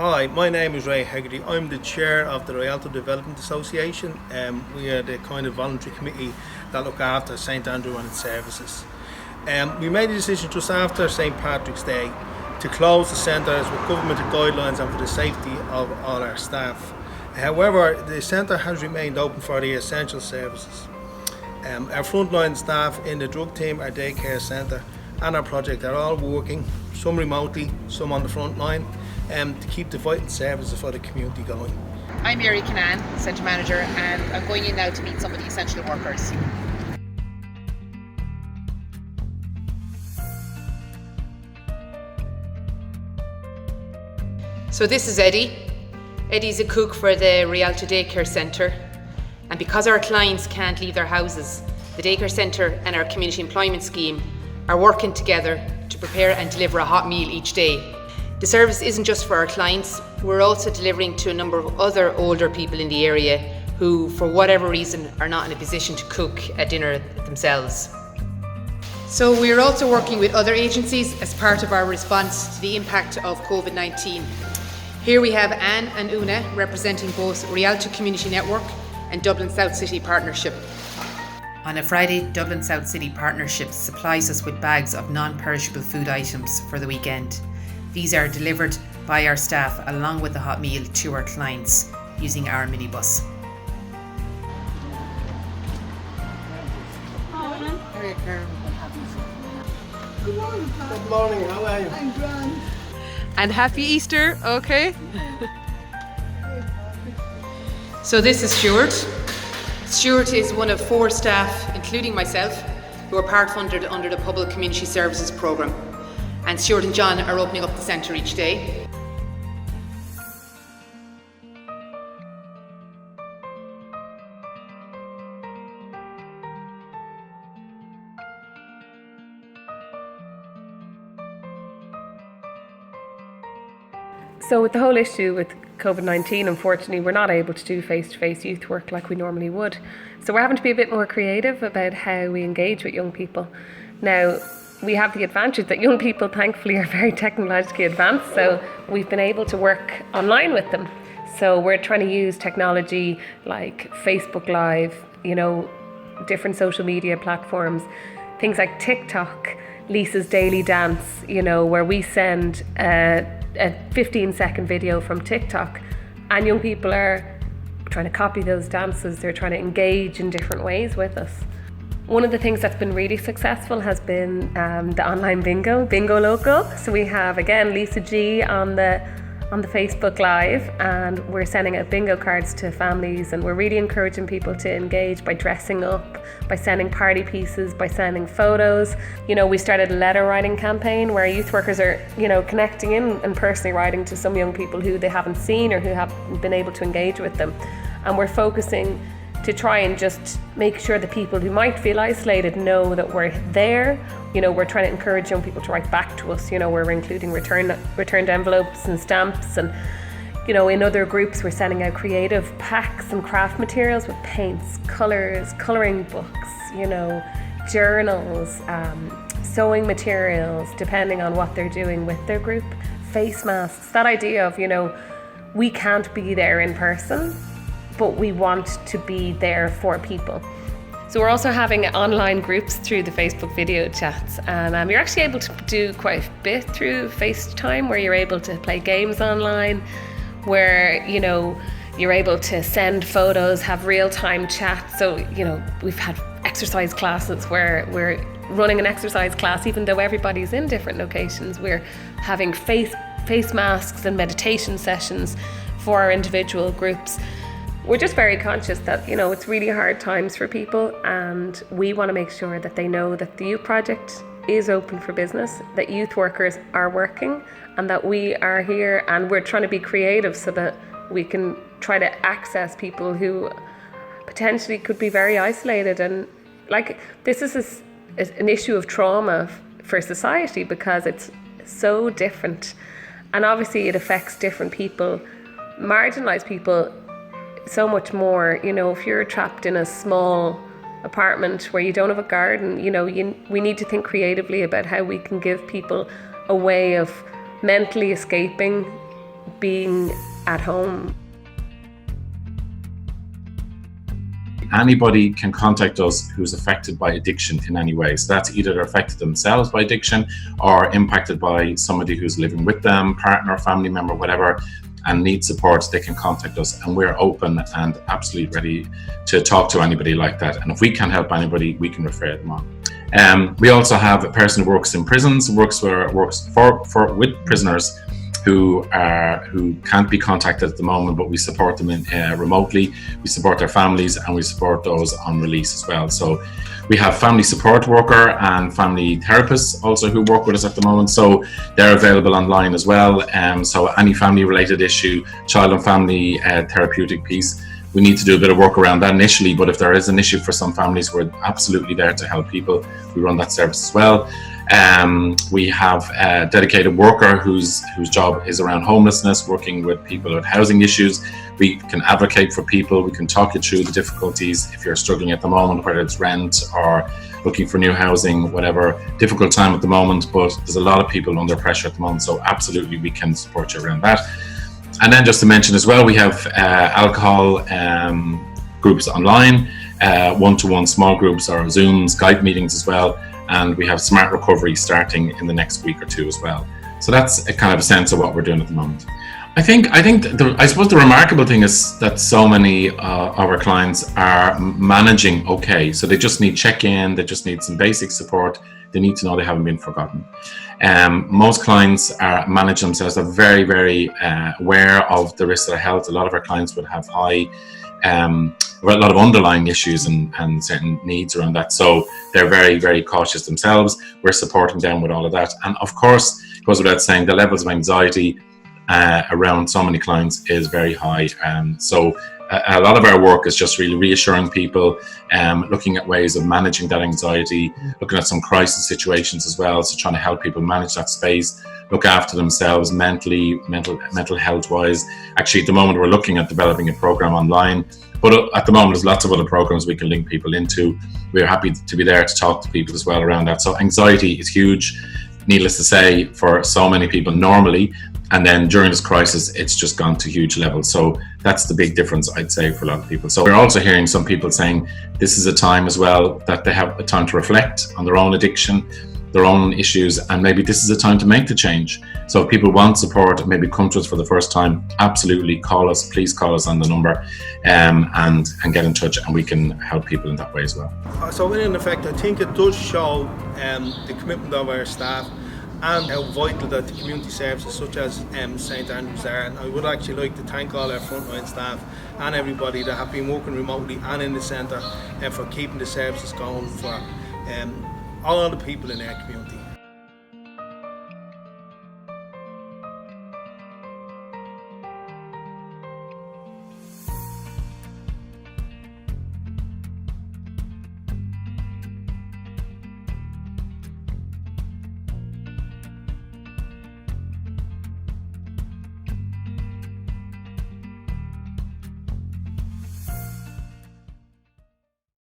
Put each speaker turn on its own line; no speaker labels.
Hi, my name is Ray Hegarty. I'm the chair of the Rialto Development Association. We are the kind of voluntary committee that look after St Andrew and its services. We made a decision just after St Patrick's Day to close the centres with government guidelines and for the safety of all our staff. However, the centre has remained open for the essential services. Our frontline staff in the drug team, our daycare centre and our project are all working, some remotely, some on the front line, to keep the vital services for the community going.
I'm Mary Canan, Centre Manager, and I'm going in now to meet some of the essential workers.
So this is Eddie. Eddie's a cook for the Rialto Daycare Centre, and because our clients can't leave their houses, the Daycare Centre and our Community Employment Scheme are working together to prepare and deliver a hot meal each day. The service isn't just for our clients, we're also delivering to a number of other older people in the area who, for whatever reason, are not in a position to cook a dinner themselves. So we are also working with other agencies as part of our response to the impact of Covid-19. Here we have Anne and Una representing both Rialto Community Network and Dublin South City Partnership. On a Friday, Dublin South City Partnership supplies us with bags of non-perishable food items for the weekend. These are delivered by our staff along with the hot meal to our clients using our minibus.
Good morning.
Good morning, how are you?
I'm grand.
And happy Easter, okay? So this is Stuart. Stuart is one of 4 staff, including myself, who are part funded under the Public Community Services Programme. And Stuart and John are opening up the centre each day.
So with the whole issue with Covid-19, unfortunately, we're not able to do face-to-face youth work like we normally would. So we're having to be a bit more creative about how we engage with young people. Now, we have the advantage that young people, thankfully, are very technologically advanced, so we've been able to work online with them. So we're trying to use technology like Facebook Live, different social media platforms, things like TikTok, Lisa's Daily Dance, where we send a 15-second video from TikTok, and young people are trying to copy those dances. They're trying to engage in different ways with us. One of the things that's been really successful has been the online bingo local. So we have, again, Lisa G on the Facebook Live, and we're sending out bingo cards to families, and we're really encouraging people to engage by dressing up, by sending party pieces, by sending photos. We started a letter writing campaign where youth workers are, connecting in and personally writing to some young people who they haven't seen or who haven't been able to engage with them. And we're focusing to try and just make sure that people who might feel isolated know that we're there. We're trying to encourage young people to write back to us. We're including returned envelopes and stamps, and in other groups we're sending out creative packs and craft materials with paints, colours, colouring books, journals, sewing materials, depending on what they're doing with their group, face masks. That idea of, we can't be there in person, but we want to be there for people. So we're also having online groups through the Facebook video chats, and you're actually able to do quite a bit through FaceTime, where you're able to play games online, where you're able to send photos, have real-time chat. So we've had exercise classes where we're running an exercise class, even though everybody's in different locations. We're having face masks and meditation sessions for our individual groups. We're just very conscious that, it's really hard times for people, and we want to make sure that they know that the Youth Project is open for business, that youth workers are working, and that we are here, and we're trying to be creative so that we can try to access people who potentially could be very isolated. And this is an issue of trauma for society because it's so different, and obviously it affects different people, marginalised people so much more. If you're trapped in a small apartment where you don't have a garden, we need to think creatively about how we can give people a way of mentally escaping being at home.
Anybody can contact us who's affected by addiction in any way. So that's either they're affected themselves by addiction or impacted by somebody who's living with them, partner, family member, whatever, and need support. They can contact us, and we're open and absolutely ready to talk to anybody like that. And if we can help anybody, we can refer them on. We also have a person who works in prisons, works with prisoners who can't be contacted at the moment, but we support them remotely. We support their families, and we support those on release as well. So we have family support worker and family therapists also who work with us at the moment. So they're available online as well. So any family related issue, child and family therapeutic piece, we need to do a bit of work around that initially, but if there is an issue for some families, we're absolutely there to help people. We run that service as well. We have a dedicated worker whose job is around homelessness, working with people with housing issues. We can advocate for people. We can talk you through the difficulties if you're struggling at the moment, whether it's rent or looking for new housing, whatever. Difficult time at the moment, but there's a lot of people under pressure at the moment. So absolutely, we can support you around that. And then just to mention as well, we have alcohol groups online, one-to-one small groups or Zoom, Skype meetings as well. And we have Smart Recovery starting in the next week or two as well. So that's a kind of a sense of what we're doing at the moment. I suppose the remarkable thing is that so many of our clients are managing okay. So they just need check-in, they just need some basic support. They need to know they haven't been forgotten. Most clients manage themselves. They're very, very aware of the risks of their health. A lot of our clients would have a lot of underlying issues and certain needs around that. So they're very, very cautious themselves. We're supporting them with all of that. And of course, it goes without saying, the levels of anxiety around so many clients is very high. So a lot of our work is just really reassuring people, looking at ways of managing that anxiety, looking at some crisis situations as well. So trying to help people manage that space, look after themselves mentally, mental health wise. Actually, at the moment, we're looking at developing a program online. But at the moment, there's lots of other programs we can link people into. We're happy to be there to talk to people as well around that. So anxiety is huge, needless to say, for so many people normally. And then during this crisis, it's just gone to huge levels. So that's the big difference, I'd say, for a lot of people. So we're also hearing some people saying this is a time as well that they have a time to reflect on their own addiction, their own issues, and maybe this is a time to make the change. So if people want support, maybe come to us for the first time, absolutely call us, please call us on the number and get in touch, and we can help people in that way as well.
So in effect, I think it does show the commitment of our staff and how vital that the community services such as St Andrews are. And I would actually like to thank all our frontline staff and everybody that have been working remotely and in the centre for keeping the services going for all the people in our community.